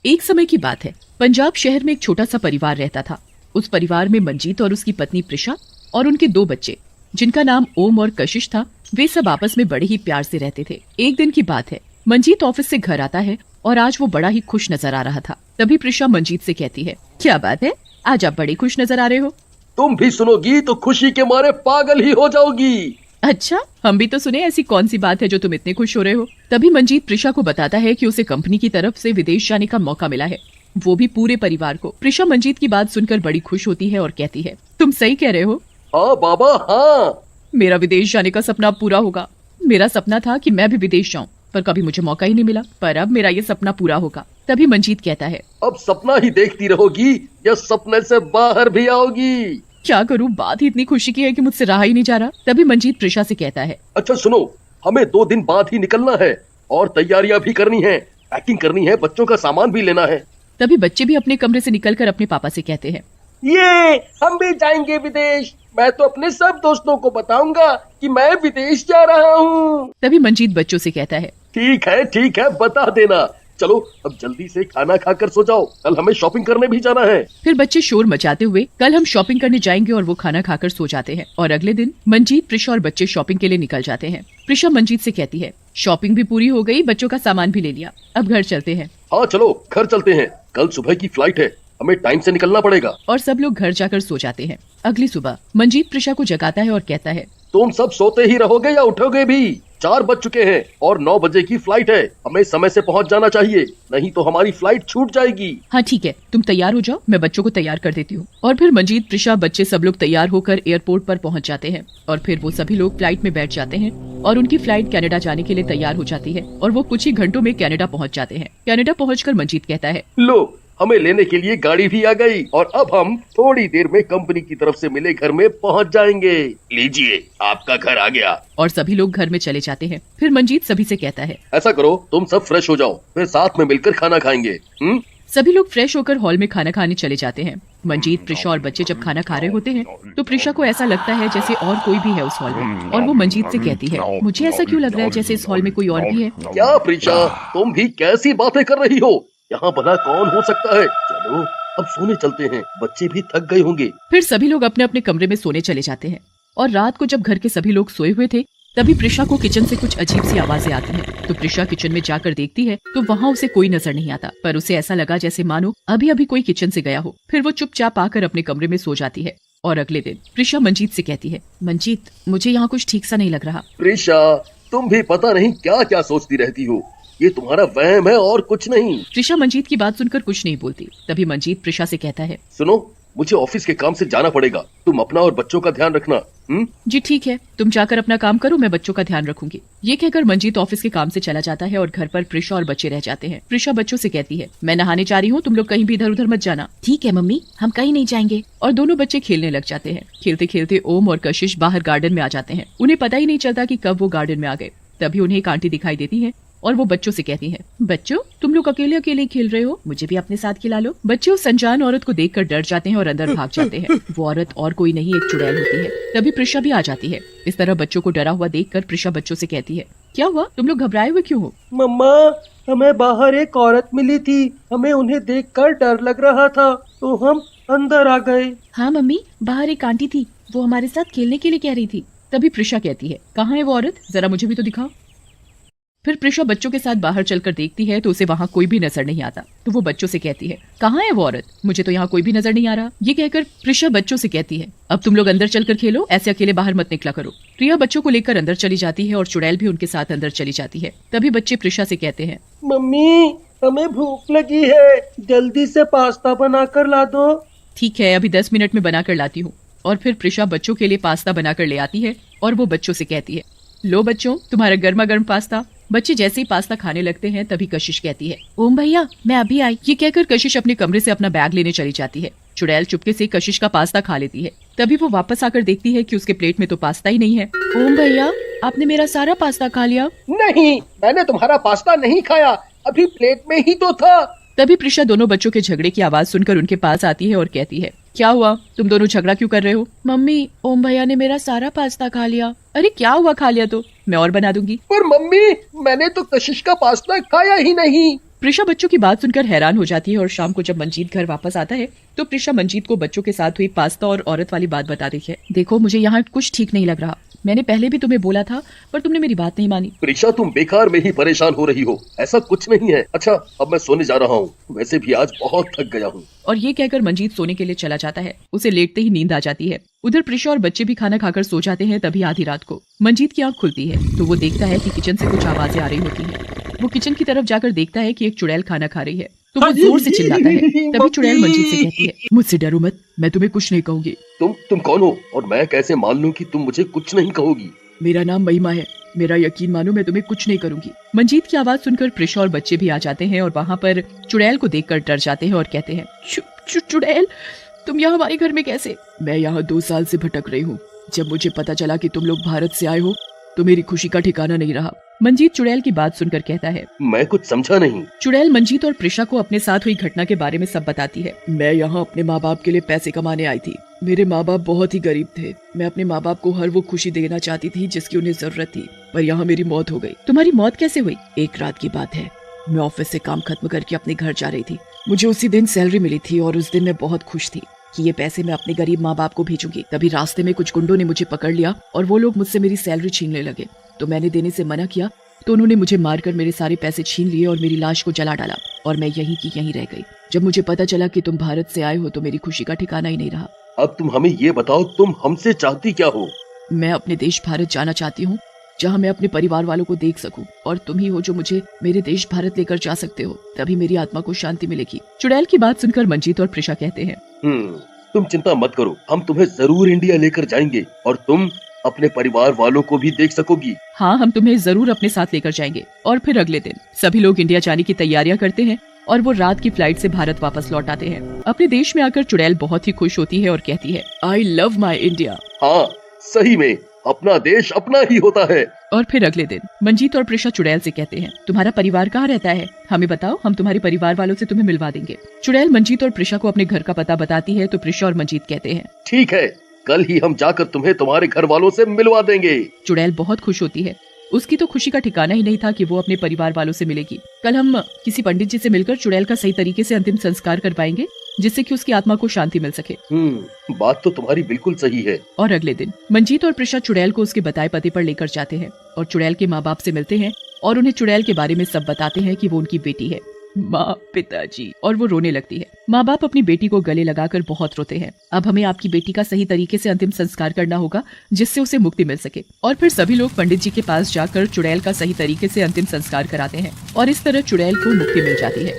एक समय की बात है। पंजाब शहर में एक छोटा सा परिवार रहता था। उस परिवार में मंजीत और उसकी पत्नी प्रिशा और उनके 2 बच्चे, जिनका नाम ओम और कशिश था, वे सब आपस में बड़े ही प्यार से रहते थे। एक दिन की बात है, मंजीत ऑफिस से घर आता है और आज वो बड़ा ही खुश नजर आ रहा था। तभी प्रिशा मंजीत से कहती है, क्या बात है, आज आप बड़े खुश नजर आ रहे हो। तुम भी सुनोगी तो खुशी के मारे पागल ही हो जाओगी। अच्छा, हम भी तो सुने, ऐसी कौन सी बात है जो तुम इतने खुश हो रहे हो। तभी मंजीत प्रिशा को बताता है कि उसे कंपनी की तरफ से विदेश जाने का मौका मिला है, वो भी पूरे परिवार को। प्रिशा मंजीत की बात सुनकर बड़ी खुश होती है और कहती है, तुम सही कह रहे हो। हाँ बाबा हाँ, मेरा विदेश जाने का सपना अब पूरा होगा। मेरा सपना था कि मैं भी विदेश जाऊं, पर कभी मुझे मौका ही नहीं मिला, पर अब मेरा ये सपना पूरा होगा। तभी मंजीत कहता है, अब सपना ही देखती रहोगी या सपने से बाहर भी आओगी। क्या करूं, बात ही इतनी खुशी की है कि मुझसे रहा ही नहीं जा रहा। तभी मंजीत प्रिशा से कहता है, अच्छा सुनो, हमें 2 दिन बाद ही निकलना है और तैयारियां भी करनी है, पैकिंग करनी है, बच्चों का सामान भी लेना है। तभी बच्चे भी अपने कमरे से निकलकर अपने पापा से कहते हैं, ये हम भी जाएंगे विदेश। मैं तो अपने सब दोस्तों को बताऊंगा कि मैं विदेश जा रहा हूँ। तभी मंजीत बच्चों से कहता है, ठीक है बता देना। चलो अब जल्दी से खाना खाकर सो जाओ, कल हमें शॉपिंग करने भी जाना है। फिर बच्चे शोर मचाते हुए कल हम शॉपिंग करने जाएंगे और वो खाना खाकर सो जाते हैं। और अगले दिन मंजीत, प्रिशा और बच्चे शॉपिंग के लिए निकल जाते हैं। प्रिशा मंजीत से कहती है, शॉपिंग भी पूरी हो गई, बच्चों का सामान भी ले लिया, अब घर चलते हैं। हाँ चलो घर चलते हैं, कल सुबह की फ्लाइट है, हमें टाइम से निकलना पड़ेगा। और सब लोग घर जाकर सो जाते हैं। अगली सुबह मंजीत प्रिशा को जगाता है और कहता है, तुम सब सोते ही रहोगे या उठोगे भी? 4 बज चुके हैं और 9 बजे की फ्लाइट है, हमें समय से पहुंच जाना चाहिए, नहीं तो हमारी फ्लाइट छूट जाएगी। हाँ ठीक है, तुम तैयार हो जाओ, मैं बच्चों को तैयार कर देती हूँ। और फिर मंजीत, प्रिशा, बच्चे सब लोग तैयार होकर एयरपोर्ट पर पहुँच जाते हैं। और फिर वो सभी लोग फ्लाइट में बैठ जाते हैं और उनकी फ्लाइट कनाडा जाने के लिए तैयार हो जाती है। और वो कुछ ही घंटों में कनाडा पहुँच जाते हैं। कनाडा पहुँचकर मंजीत कहता है, लो हमें लेने के लिए गाड़ी भी आ गई और अब हम थोड़ी देर में कंपनी की तरफ से मिले घर में पहुंच जाएंगे। लीजिए आपका घर आ गया। और सभी लोग घर में चले जाते हैं। फिर मंजीत सभी से कहता है, ऐसा करो तुम सब फ्रेश हो जाओ, फिर साथ में मिलकर खाना खाएंगे। सभी लोग फ्रेश होकर हॉल में खाना खाने चले जाते हैं। मंजीत, प्रिशा और बच्चे जब खाना खा रहे होते हैं तो प्रिशा को ऐसा लगता है जैसे और कोई भी है उस हॉल में। और वो मंजीत से कहती है, मुझे ऐसा क्यों लग रहा है जैसे इस हॉल में कोई और भी है। क्या प्रिशा, तुम भी कैसी बातें कर रही हो, यहाँ भला कौन हो सकता है। चलो अब सोने चलते हैं, बच्चे भी थक गए होंगे। फिर सभी लोग अपने अपने कमरे में सोने चले जाते हैं। और रात को जब घर के सभी लोग सोए हुए थे, तभी प्रिशा को किचन से कुछ अजीब सी आवाजें आती हैं। तो प्रिशा किचन में जाकर देखती है तो वहाँ उसे कोई नजर नहीं आता, पर उसे ऐसा लगा जैसे मानो अभी अभी कोई किचन से गया हो। फिर वो चुपचाप आकर अपने कमरे में सो जाती है। और अगले दिन प्रिशा मंजीत से कहती है, मंजीत, मुझे यहाँ कुछ ठीक सा नहीं लग रहा। प्रिशा, तुम भी पता नहीं क्या क्या सोचती रहती हो, ये तुम्हारा वहम है और कुछ नहीं। प्रिशा मंजीत की बात सुनकर कुछ नहीं बोलती। तभी मंजीत प्रिशा से कहता है, सुनो, मुझे ऑफिस के काम से जाना पड़ेगा, तुम अपना और बच्चों का ध्यान रखना। जी ठीक है, तुम जाकर अपना काम करो, मैं बच्चों का ध्यान रखूंगी। ये कहकर मंजीत ऑफिस के काम से चला जाता है और घर पर प्रिशा और बच्चे रह जाते हैं। प्रिशा बच्चों से कहती है, मैं नहाने जा रही हूँ, तुम लोग कहीं भी इधर उधर मत जाना। ठीक है मम्मी, हम कहीं नहीं जाएंगे। और दोनों बच्चे खेलने लग जाते हैं। खेलते खेलते ओम और कशिश बाहर गार्डन में आ जाते हैं। उन्हें पता ही नहीं चलता कि कब वो गार्डन में आ गए। तभी उन्हें एक आंटी दिखाई देती है और वो बच्चों से कहती हैं, बच्चों तुम लोग अकेले अकेले खेल रहे हो, मुझे भी अपने साथ खिला लो। बच्चे उस अनजान औरत को देखकर डर जाते हैं और अंदर भाग जाते हैं। वो औरत और कोई नहीं, एक चुड़ैल होती है। तभी प्रिशा भी आ जाती है। इस तरह बच्चों को डरा हुआ देखकर प्रिशा बच्चों से कहती है, क्या हुआ, तुम लोग घबराए हुए क्यों हो। मम्मा, हमें बाहर एक औरत मिली थी, हमें उन्हें देखकर डर लग रहा था तो हम अंदर आ गए। हाँ मम्मी, बाहर एक आंटी थी, वो हमारे साथ खेलने के लिए कह रही थी। तभी प्रिशा कहती है, कहाँ है वो औरत, जरा मुझे भी तो दिखाओ। फिर प्रिशा बच्चों के साथ बाहर चलकर देखती है तो उसे वहाँ कोई भी नजर नहीं आता। तो वो बच्चों से कहती है, कहाँ है वो औरत, मुझे तो यहाँ कोई भी नजर नहीं आ रहा। ये कहकर प्रिशा बच्चों से कहती है, अब तुम लोग अंदर चलकर खेलो, ऐसे अकेले बाहर मत निकला करो। प्रिया बच्चों को लेकर अंदर चली जाती है और चुड़ैल भी उनके साथ अंदर चली जाती है। तभी बच्चे प्रिशा से कहते हैं, मम्मी, हमें भूख लगी है, जल्दी से पास्ता बनाकर ला दो। ठीक है, अभी 10 मिनट में बनाकर लाती हूँ। और फिर प्रिशा बच्चों के लिए पास्ता बनाकर ले आती है और वो बच्चों से कहती है, लो बच्चों, तुम्हारा गर्मा गर्म पास्ता। बच्चे जैसे ही पास्ता खाने लगते हैं तभी कशिश कहती है, ओम भैया मैं अभी आई। ये कहकर कशिश अपने कमरे से अपना बैग लेने चली जाती है। चुड़ैल चुपके से कशिश का पास्ता खा लेती है। तभी वो वापस आकर देखती है कि उसके प्लेट में तो पास्ता ही नहीं है। ओम भैया, आपने मेरा सारा पास्ता खा लिया। नहीं, मैंने तुम्हारा पास्ता नहीं खाया, अभी प्लेट में ही तो था। तभी प्रिशा दोनों बच्चों के झगड़े की आवाज सुनकर उनके पास आती है और कहती है, क्या हुआ, तुम दोनों झगड़ा क्यों कर रहे हो। मम्मी, ओम भैया ने मेरा सारा पास्ता खा लिया। अरे क्या हुआ, खा लिया तो मैं और बना दूंगी। पर मम्मी, मैंने तो कशिश का पास्ता खाया ही नहीं। प्रिशा बच्चों की बात सुनकर हैरान हो जाती है और शाम को जब मंजीत घर वापस आता है तो प्रिशा मंजीत को बच्चों के साथ हुई पास्ता और औरत वाली बात बता रही है। देखो, मुझे यहाँ कुछ ठीक नहीं लग रहा। मैंने पहले भी तुम्हें बोला था पर तुमने मेरी बात नहीं मानी। प्रिशा, तुम बेकार में ही परेशान हो रही हो, ऐसा कुछ नहीं है। अच्छा, अब मैं सोने जा रहा हूँ, वैसे भी आज बहुत थक गया हूँ। और ये कहकर मंजीत सोने के लिए चला जाता है। उसे लेटते ही नींद आ जाती है। उधर प्रिशा और बच्चे भी खाना खाकर सो जाते हैं। तभी आधी रात को मंजीत की आंख खुलती है तो वो देखता है कि किचन से कुछ आवाजें आ रही होती हैं। वो किचन की तरफ जाकर देखता है कि एक चुड़ैल खाना खा रही है तो वो जोर से चिल्लाता है। तभी चुड़ैल मंजीत से कहती है, मुझसे डरो मत, मैं तुम्हें कुछ नहीं कहूंगी। तुम कौन हो और मैं कैसे मान लूं कि तुम मुझे कुछ नहीं कहोगी? मेरा नाम महिमा है, मेरा यकीन मानो, मैं तुम्हें कुछ नहीं करूंगी। मंजीत की आवाज सुनकर प्रिशा और बच्चे भी आ जाते हैं और वहाँ पर चुड़ैल को देखकर डर जाते हैं और कहते हैं, चुड़ैल, तुम यहाँ हमारे घर में कैसे? मैं यहाँ 2 साल से भटक रही हूँ। जब मुझे पता चला कि तुम लोग भारत से आए हो तो मेरी खुशी का ठिकाना नहीं रहा। मंजीत चुड़ैल की बात सुनकर कहता है, मैं कुछ समझा नहीं। चुड़ैल मंजीत और प्रिशा को अपने साथ हुई घटना के बारे में सब बताती है। मैं यहाँ अपने माँ बाप के लिए पैसे कमाने आई थी। मेरे माँ बाप बहुत ही गरीब थे। मैं अपने माँ बाप को हर वो खुशी देना चाहती थी जिसकी उन्हें जरूरत थी, पर यहाँ मेरी मौत हो गई। तुम्हारी मौत कैसे हुई? एक रात की बात है, मैं ऑफिस से काम खत्म करके अपने घर जा रही थी। मुझे उसी दिन सैलरी मिली थी और उस दिन मैं बहुत खुश थी कि ये पैसे मैं अपने गरीब माँ बाप को भेजूंगी। तभी रास्ते में कुछ गुंडों ने मुझे पकड़ लिया और वो लोग मुझसे मेरी सैलरी छीनने लगे। तो मैंने देने से मना किया तो उन्होंने मुझे मारकर मेरे सारे पैसे छीन लिए और मेरी लाश को जला डाला और मैं यहीं की यहीं रह गई। जब मुझे पता चला कि तुम भारत से आए हो तो मेरी खुशी का ठिकाना ही नहीं रहा। अब तुम हमें ये बताओ, तुम हमसे चाहती क्या हो? मैं अपने देश भारत जाना चाहती हूँ, जहाँ मैं अपने परिवार वालों को देख सकूं, और तुम ही हो जो मुझे मेरे देश भारत लेकर जा सकते हो। तभी मेरी आत्मा को शांति मिलेगी। चुड़ैल की बात सुनकर मंजीत और प्रिशा कहते हैं, तुम चिंता मत करो, हम तुम्हें जरूर इंडिया लेकर जाएंगे और तुम अपने परिवार वालों को भी देख सकोगी। हाँ, हम तुम्हें जरूर अपने साथ लेकर जाएंगे। और फिर अगले दिन सभी लोग इंडिया जाने की तैयारियां करते हैं और वो रात की फ्लाइट से भारत वापस लौट आते हैं। अपने देश में आकर चुड़ैल बहुत ही खुश होती है और कहती है, आई लव माई इंडिया। हाँ, सही में अपना देश अपना ही होता है। और फिर अगले दिन मंजीत और प्रिशा चुड़ैल से कहते हैं, तुम्हारा परिवार कहाँ रहता है? हमें बताओ, हम तुम्हारे परिवार वालों से तुम्हें मिलवा देंगे। चुड़ैल मंजीत और प्रिशा को अपने घर का पता बताती है तो प्रिशा और मंजीत कहते हैं, ठीक है, कल ही हम जाकर तुम्हें तुम्हारे घर वालों से मिलवा देंगे। चुड़ैल बहुत खुश होती है। उसकी तो खुशी का ठिकाना ही नहीं था कि वो अपने परिवार वालों से मिलेगी। कल हम किसी पंडित जी से मिलकर चुड़ैल का सही तरीके से अंतिम संस्कार करवाएंगे जिससे कि उसकी आत्मा को शांति मिल सके। बात तो तुम्हारी बिल्कुल सही है। और अगले दिन मंजीत और प्रिशा चुड़ैल को उसके बताए पते पर लेकर जाते हैं और चुड़ैल के माँ बाप से मिलते हैं और उन्हें चुड़ैल के बारे में सब बताते हैं कि वो उनकी बेटी है। माँ, पिताजी, और वो रोने लगती है। माँ बाप अपनी बेटी को गले लगाकर बहुत रोते हैं। अब हमें आपकी बेटी का सही तरीके से अंतिम संस्कार करना होगा जिससे उसे मुक्ति मिल सके। और फिर सभी लोग पंडित जी के पास जाकर चुड़ैल का सही तरीके से अंतिम संस्कार कराते हैं और इस तरह चुड़ैल को मुक्ति मिल जाती है।